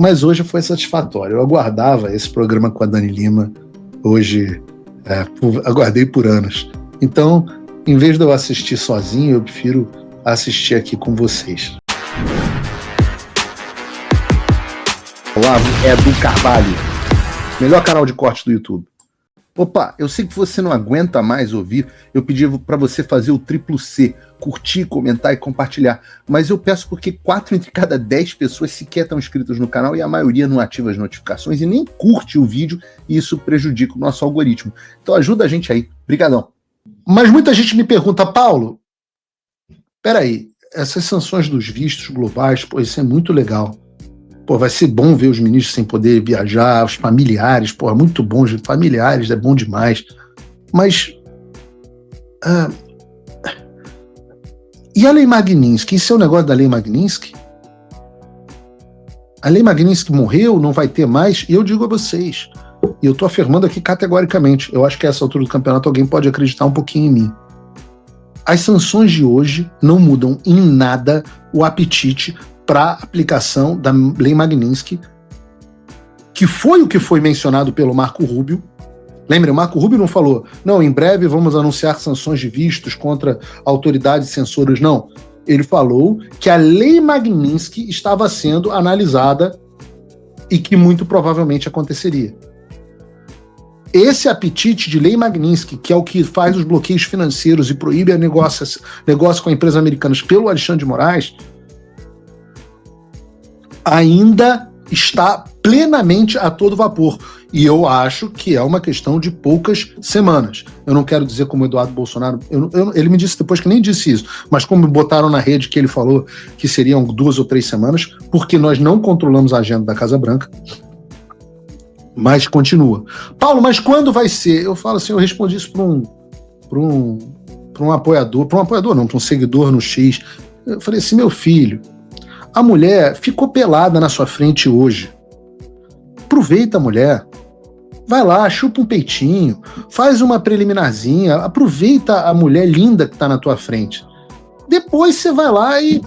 Mas hoje foi satisfatório. Eu aguardava esse programa com a Dani Lima, hoje aguardei por anos. Então, em vez de eu assistir sozinho, eu prefiro assistir aqui com vocês. Olá, Edu Carvalho, melhor canal de corte do YouTube. Opa, eu sei que você não aguenta mais ouvir, eu pedi para você fazer o triplo C, curtir, comentar e compartilhar, mas eu peço porque 4 entre cada 10 pessoas sequer estão inscritas no canal e a maioria não ativa as notificações e nem curte o vídeo e isso prejudica o nosso algoritmo. Então ajuda a gente aí, brigadão. Mas muita gente me pergunta, Paulo, peraí, essas sanções dos vistos globais, pô, isso é muito legal. Pô, vai ser bom ver os ministros sem poder viajar, os familiares, pô, é muito bom, os familiares, é bom demais. Mas... e a Lei Magnitsky? Isso é o negócio da Lei Magnitsky? A Lei Magnitsky morreu, não vai ter mais? E eu digo a vocês, e eu estou afirmando aqui categoricamente, eu acho que a essa altura do campeonato alguém pode acreditar um pouquinho em mim. As sanções de hoje não mudam em nada o apetite para a aplicação da Lei Magnitsky, que foi o que foi mencionado pelo Marco Rubio. Lembra, o Marco Rubio não falou, não, em breve vamos anunciar sanções de vistos contra autoridades censoras, não. Ele falou que a Lei Magnitsky estava sendo analisada e que muito provavelmente aconteceria. Esse apetite de Lei Magnitsky, que é o que faz os bloqueios financeiros e proíbe negócio com empresas americanas pelo Alexandre de Moraes, ainda está plenamente a todo vapor. E eu acho que é uma questão de poucas semanas. Eu não quero dizer como o Eduardo Bolsonaro... ele me disse depois que nem disse isso, mas como botaram na rede que ele falou que seriam 2 ou 3 semanas, porque nós não controlamos a agenda da Casa Branca. Mas continua. Paulo, mas quando vai ser? Eu falo assim, eu respondi isso para um apoiador, para um seguidor no X. Eu falei assim, meu filho, a mulher ficou pelada na sua frente hoje. Aproveita a mulher. Vai lá, chupa um peitinho, faz uma preliminarzinha, aproveita a mulher linda que tá na tua frente. Depois você vai lá e,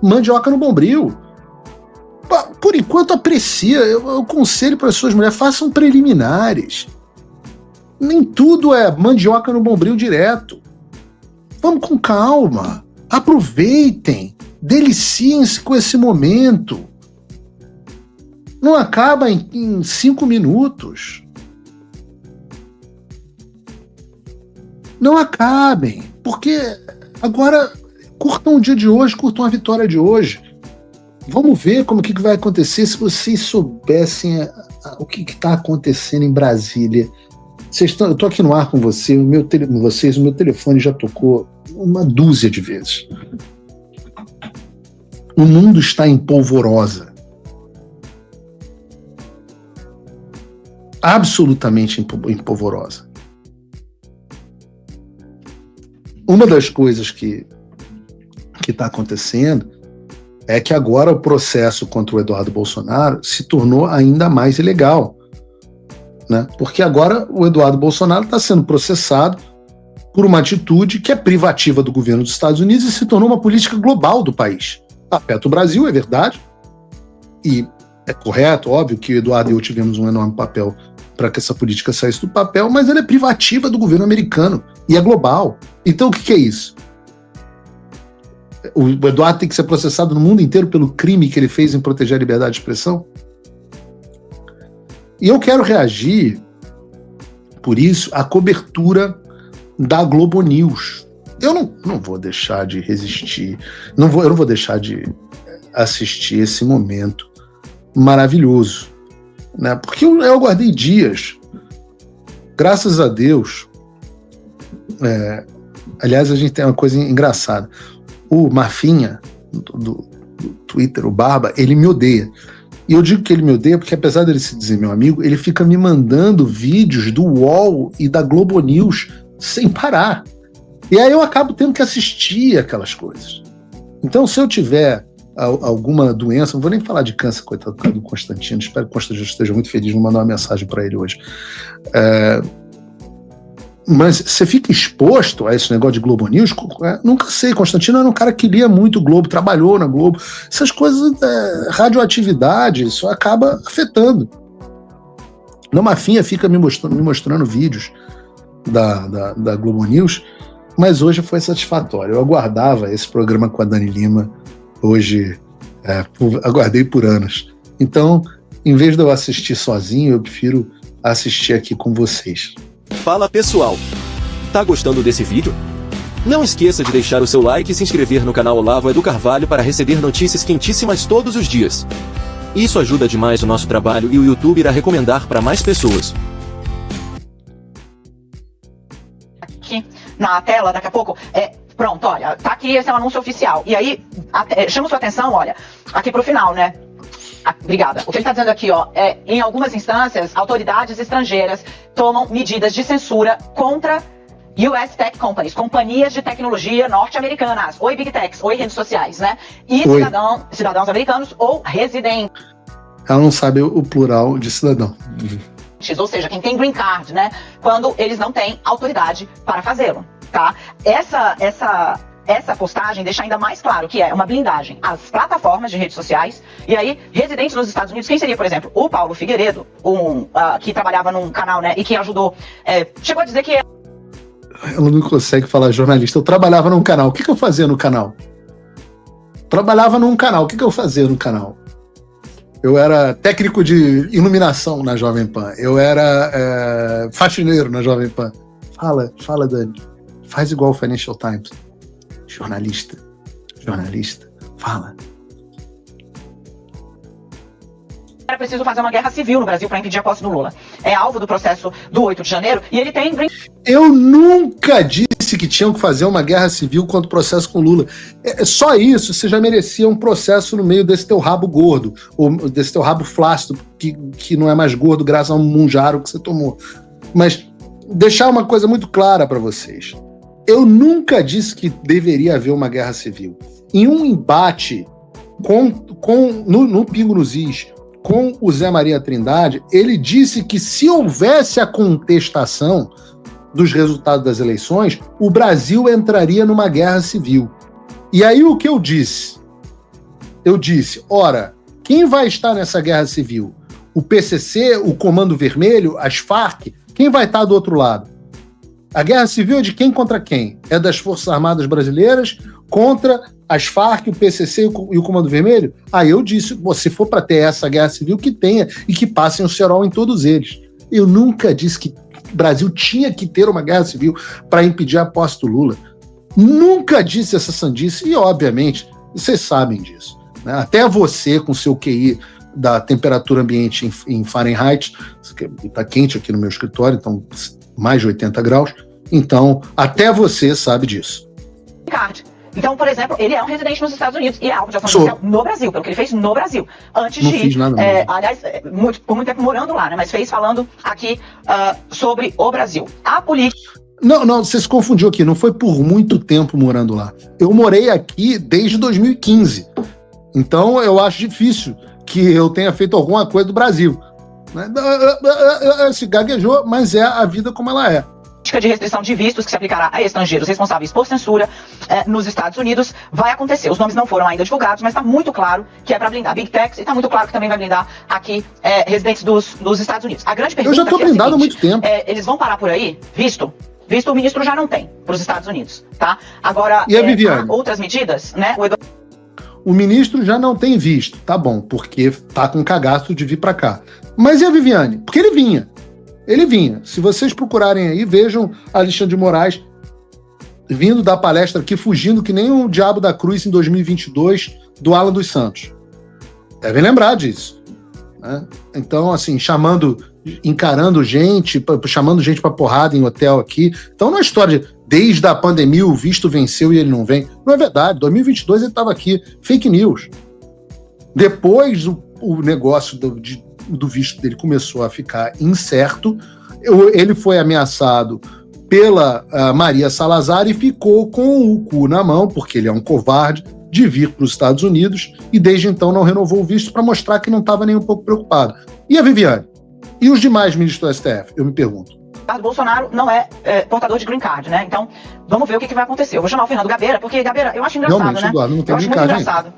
mandioca no bombril. Por enquanto aprecia, eu aconselho para as suas mulheres, façam preliminares. Nem tudo é mandioca no bombril direto. Vamos com calma, aproveitem, deliciem-se com esse momento. Não acaba em 5 minutos. Não acabem, porque agora curtam o dia de hoje, curtam a vitória de hoje. Vamos ver como que vai acontecer se vocês soubessem o que está acontecendo em Brasília. Eu estou aqui no ar com você, o meu telefone já tocou 12 de vezes. O mundo está em polvorosa. Absolutamente em polvorosa. Uma das coisas que está acontecendo é que agora o processo contra o Eduardo Bolsonaro se tornou ainda mais ilegal, né? Porque agora o Eduardo Bolsonaro está sendo processado por uma atitude que é privativa do governo dos Estados Unidos e se tornou uma política global do país. Afeta o Brasil, é verdade, e é correto, óbvio que o Eduardo e eu tivemos um enorme papel para que essa política saísse do papel, mas ela é privativa do governo americano e é global. Então o que é isso? O Eduardo tem que ser processado no mundo inteiro pelo crime que ele fez em proteger a liberdade de expressão? E eu quero reagir, por isso, à cobertura da Globo News. Eu não vou deixar de resistir, eu não vou deixar de assistir esse momento maravilhoso, né? Porque eu aguardei dias, graças a Deus. Aliás, a gente tem uma coisa engraçada. O Marfinha, do Twitter, o Barba, ele me odeia. E eu digo que ele me odeia porque, apesar dele se dizer meu amigo, ele fica me mandando vídeos do UOL e da Globo News sem parar. E aí eu acabo tendo que assistir aquelas coisas. Então, se eu tiver alguma doença, não vou nem falar de câncer, coitado do Constantino, espero que o Constantino esteja muito feliz, vou mandar uma mensagem para ele hoje. Mas você fica exposto a esse negócio de Globo News? Nunca sei. Constantino era um cara que lia muito o Globo, trabalhou na Globo. Essas coisas, radioatividade, isso acaba afetando. Não, Mafinha fica me mostrando vídeos da Globo News, mas hoje foi satisfatório. Eu aguardava esse programa com a Dani Lima, hoje aguardei por anos. Então, em vez de eu assistir sozinho, eu prefiro assistir aqui com vocês. Fala pessoal, tá gostando desse vídeo? Não esqueça de deixar o seu like e se inscrever no canal Olavo Edu Carvalho para receber notícias quentíssimas todos os dias. Isso ajuda demais o nosso trabalho e o YouTube irá recomendar para mais pessoas. Aqui na tela, daqui a pouco, pronto, olha, tá aqui, esse é um anúncio oficial. E aí, chama sua atenção, olha, aqui pro final, né? Obrigada. O que ele está dizendo aqui, em algumas instâncias, autoridades estrangeiras tomam medidas de censura contra US Tech Companies, companhias de tecnologia norte-americanas. Oi, Big Techs, oi, redes sociais, né? E cidadãos americanos ou residentes. Ela não sabe o plural de cidadão. Ou seja, quem tem green card, né? Quando eles não têm autoridade para fazê-lo, tá? Essa postagem deixa ainda mais claro que é uma blindagem às plataformas de redes sociais. E aí, residentes nos Estados Unidos, quem seria, por exemplo, o Paulo Figueiredo, que trabalhava num canal, né, e que ajudou, chegou a dizer que... Ela não consegue falar jornalista. Eu trabalhava num canal. O que eu fazia no canal? Trabalhava num canal. O que eu fazia no canal? Eu era técnico de iluminação na Jovem Pan. Eu era faxineiro na Jovem Pan. Fala, Dani. Faz igual o Financial Times. Jornalista, fala. Era preciso fazer uma guerra civil no Brasil para impedir a posse do Lula. É alvo do processo do 8 de janeiro e ele tem... Eu nunca disse que tinham que fazer uma guerra civil contra o processo com o Lula. Só isso, você já merecia um processo no meio desse teu rabo gordo, ou desse teu rabo flácido, que não é mais gordo graças a um munjaro que você tomou. Mas deixar uma coisa muito clara para vocês. Eu nunca disse que deveria haver uma guerra civil. Em um embate no Pingo nos Is com o Zé Maria Trindade, ele disse que se houvesse a contestação dos resultados das eleições, o Brasil entraria numa guerra civil. E aí o que eu disse? Eu disse, ora, quem vai estar nessa guerra civil? O PCC, o Comando Vermelho, as Farc? Quem vai estar do outro lado? A guerra civil é de quem contra quem? É das Forças Armadas Brasileiras contra as Farc, o PCC e o Comando Vermelho? Aí eu disse, se for para ter essa guerra civil, que tenha e que passem o cerol em todos eles. Eu nunca disse que o Brasil tinha que ter uma guerra civil para impedir a posse do Lula. Nunca disse essa sandice e, obviamente, vocês sabem disso, né? Até você, com seu QI da temperatura ambiente em Fahrenheit, está quente aqui no meu escritório, então mais de 80 graus, então até você sabe disso. Então, por exemplo, ele é um residente nos Estados Unidos e é alvo de ação judicial no Brasil, pelo que ele fez no Brasil. Antes não fiz nada aliás, por muito tempo morando lá, né? Mas fez falando aqui sobre o Brasil. A política... Não, você se confundiu aqui, não foi por muito tempo morando lá. Eu morei aqui desde 2015. Então eu acho difícil que eu tenha feito alguma coisa do Brasil. Se gaguejou, mas é a vida como ela é. De restrição de vistos que se aplicará a estrangeiros responsáveis por censura nos Estados Unidos vai acontecer. Os nomes não foram ainda divulgados, mas está muito claro que é para blindar Big Techs e está muito claro que também vai blindar aqui residentes dos Estados Unidos. A grande pergunta eu já estou blindado há muito tempo. Eles vão parar por aí? Visto o ministro já não tem para os Estados Unidos, tá? Agora, e a Viviane? Outras medidas, né? O ministro já não tem visto, tá bom, porque tá com cagaço de vir para cá. Mas e a Viviane? Porque ele vinha. Se vocês procurarem aí, vejam Alexandre de Moraes vindo da palestra aqui, fugindo que nem o Diabo da Cruz em 2022 do Alan dos Santos. Devem lembrar disso, né? Então, assim, encarando gente, chamando gente para porrada em hotel aqui. Então, não é história de desde a pandemia o visto venceu e ele não vem. Não é verdade. 2022 ele estava aqui. Fake news. Depois o negócio do visto dele começou a ficar incerto. Ele foi ameaçado pela Maria Salazar e ficou com o cu na mão, porque ele é um covarde, de vir para os Estados Unidos e desde então não renovou o visto para mostrar que não estava nem um pouco preocupado. E a Viviane? E os demais ministros do STF? Eu me pergunto. Eduardo Bolsonaro não é portador de green card, né? Então, vamos ver o que vai acontecer. Eu vou chamar o Fernando Gabeira, porque, Gabeira, eu acho engraçado, realmente, né? Eduardo, não tem eu acho green muito card engraçado.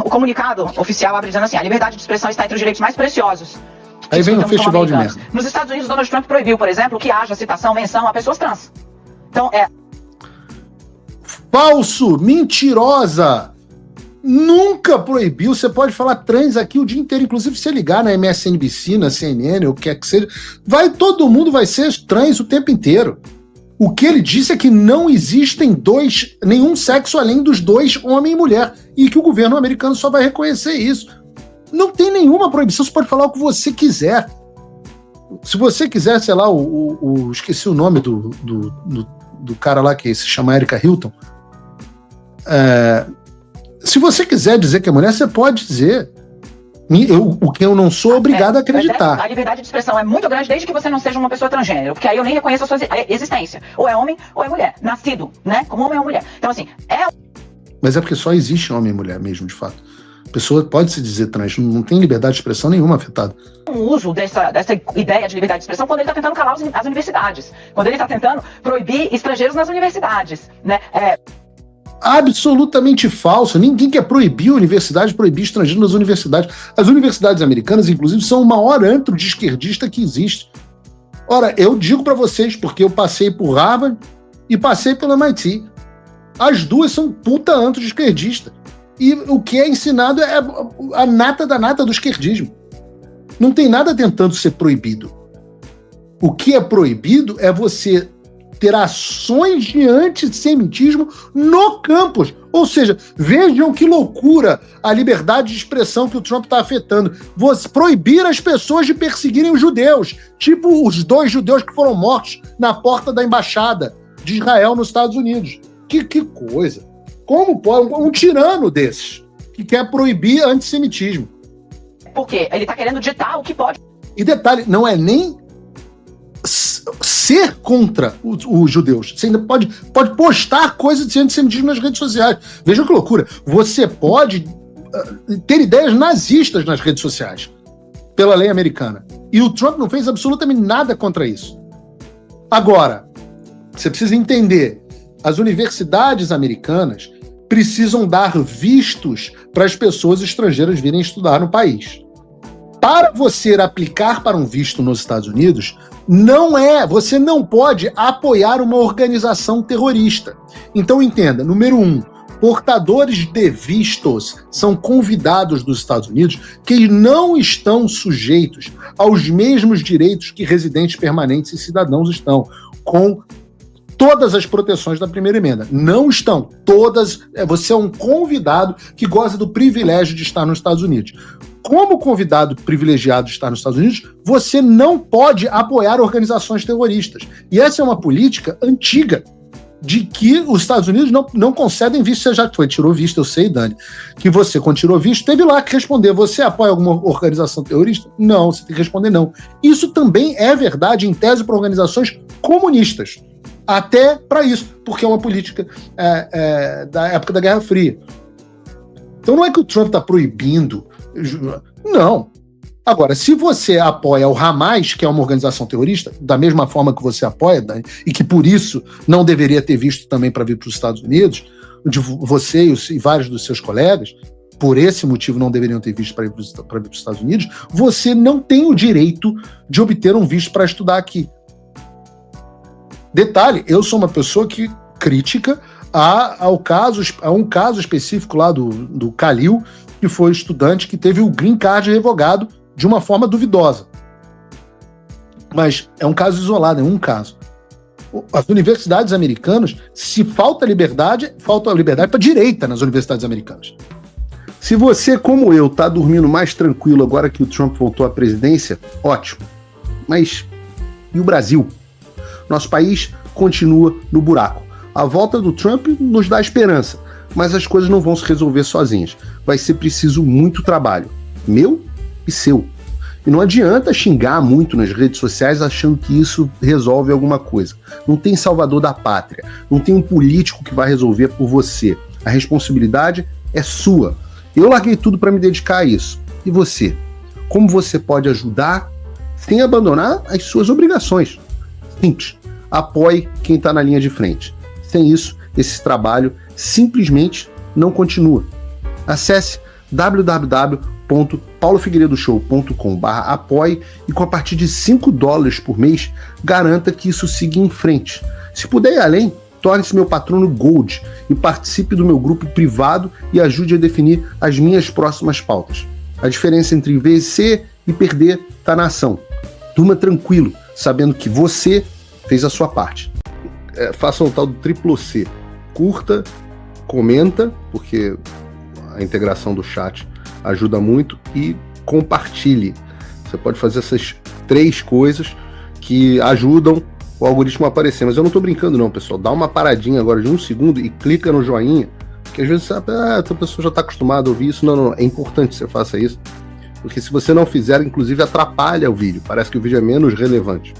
O comunicado oficial abre dizendo assim, a liberdade de expressão está entre os direitos mais preciosos. Aí vem um festival de merda. Nos Estados Unidos, Donald Trump proibiu, por exemplo, que haja citação, menção a pessoas trans. Então, Falso, mentirosa. Nunca proibiu. Você pode falar trans aqui o dia inteiro, inclusive se você ligar na MSNBC, na CNN, ou o que é que seja, todo mundo vai ser trans o tempo inteiro. O que ele disse é que não existem nenhum sexo além dos dois, homem e mulher, e que o governo americano só vai reconhecer isso. Não tem nenhuma proibição, você pode falar o que você quiser. Se você quiser, sei lá, esqueci o nome do cara lá que se chama Erika Hilton. Se você quiser dizer que é mulher, você pode dizer. O que eu não sou obrigado a acreditar. A liberdade de expressão é muito grande desde que você não seja uma pessoa transgênero, porque aí eu nem reconheço a sua existência. Ou é homem ou é mulher. Nascido, né? Como homem ou mulher. Então, assim, Mas é porque só existe homem e mulher mesmo, de fato. A pessoa pode se dizer trans, não tem liberdade de expressão nenhuma afetada. O uso dessa ideia de liberdade de expressão quando ele está tentando calar as universidades. Quando ele está tentando proibir estrangeiros nas universidades, né? Absolutamente falso. Ninguém quer proibir a universidade, proibir estrangeiros nas universidades. As universidades americanas, inclusive, são o maior antro de esquerdista que existe. Ora, eu digo para vocês, porque eu passei por Harvard e passei pelo MIT. As duas são puta antro de esquerdista. E o que é ensinado é a nata da nata do esquerdismo. Não tem nada tentando ser proibido. O que é proibido é você ter ações de antissemitismo no campus. Ou seja, vejam que loucura a liberdade de expressão que o Trump está afetando. Você proibir as pessoas de perseguirem os judeus, tipo os 2 judeus que foram mortos na porta da embaixada de Israel nos Estados Unidos. Que coisa! Como pode um tirano desses que quer proibir antissemitismo? Porque ele está querendo ditar o que pode. E detalhe, não é nem ser contra os judeus. Você ainda pode postar coisas de antissemitismo nas redes sociais. Vejam que loucura. Você pode ter ideias nazistas nas redes sociais, pela lei americana. E o Trump não fez absolutamente nada contra isso. Agora, você precisa entender, as universidades americanas precisam dar vistos para as pessoas estrangeiras virem estudar no país. Para você aplicar para um visto nos Estados Unidos, você não pode apoiar uma organização terrorista. Então entenda, número 1, portadores de vistos são convidados dos Estados Unidos que não estão sujeitos aos mesmos direitos que residentes permanentes e cidadãos estão, com todas as proteções da primeira emenda. Não estão. Todas. Você é um convidado que goza do privilégio de estar nos Estados Unidos. Como convidado privilegiado de estar nos Estados Unidos, você não pode apoiar organizações terroristas. E essa é uma política antiga, de que os Estados Unidos não concedem visto. Você já tirou visto, eu sei, Dani, que você, quando tirou visto, teve lá que responder. Você apoia alguma organização terrorista? Não, você tem que responder não. Isso também é verdade, em tese, para organizações comunistas. Até para isso, porque é uma política da época da Guerra Fria. Então não é que o Trump está proibindo. Não. Agora, se você apoia o Hamas, que é uma organização terrorista, da mesma forma que você apoia, Dani, e que por isso não deveria ter visto também para vir para os Estados Unidos, de você e vários dos seus colegas, por esse motivo não deveriam ter visto para vir para os Estados Unidos, você não tem o direito de obter um visto para estudar aqui. Detalhe, eu sou uma pessoa que crítica a um caso específico lá do Khalil, que foi estudante que teve o green card revogado de uma forma duvidosa. Mas é um caso isolado, é um caso. As universidades americanas, se falta liberdade para a direita nas universidades americanas. Se você, como eu, está dormindo mais tranquilo agora que o Trump voltou à presidência, ótimo. Mas e o Brasil? Nosso país continua no buraco. A volta do Trump nos dá esperança, mas as coisas não vão se resolver sozinhas. Vai ser preciso muito trabalho, meu e seu. E não adianta xingar muito nas redes sociais achando que isso resolve alguma coisa. Não tem salvador da pátria, não tem um político que vai resolver por você. A responsabilidade é sua. Eu larguei tudo para me dedicar a isso. E você? Como você pode ajudar sem abandonar as suas obrigações? Simples. Apoie quem está na linha de frente. Sem isso, esse trabalho simplesmente não continua. Acesse www.paulofigueiredoshow.com/apoie e com a partir de $5 por mês, garanta que isso siga em frente. Se puder ir além, torne-se meu patrono Gold e participe do meu grupo privado e ajude a definir as minhas próximas pautas. A diferença entre vencer e perder está na ação. Durma tranquilo, sabendo que você fez a sua parte. Faça o tal do triplo C. Curta, comenta, porque a integração do chat ajuda muito, e compartilhe. Você pode fazer essas 3 coisas que ajudam o algoritmo a aparecer. Mas eu não estou brincando não, pessoal. Dá uma paradinha agora de 1 segundo e clica no joinha, porque às vezes essa pessoa já está acostumada a ouvir isso. Não, é importante que você faça isso, porque se você não fizer, inclusive atrapalha o vídeo. Parece que o vídeo é menos relevante.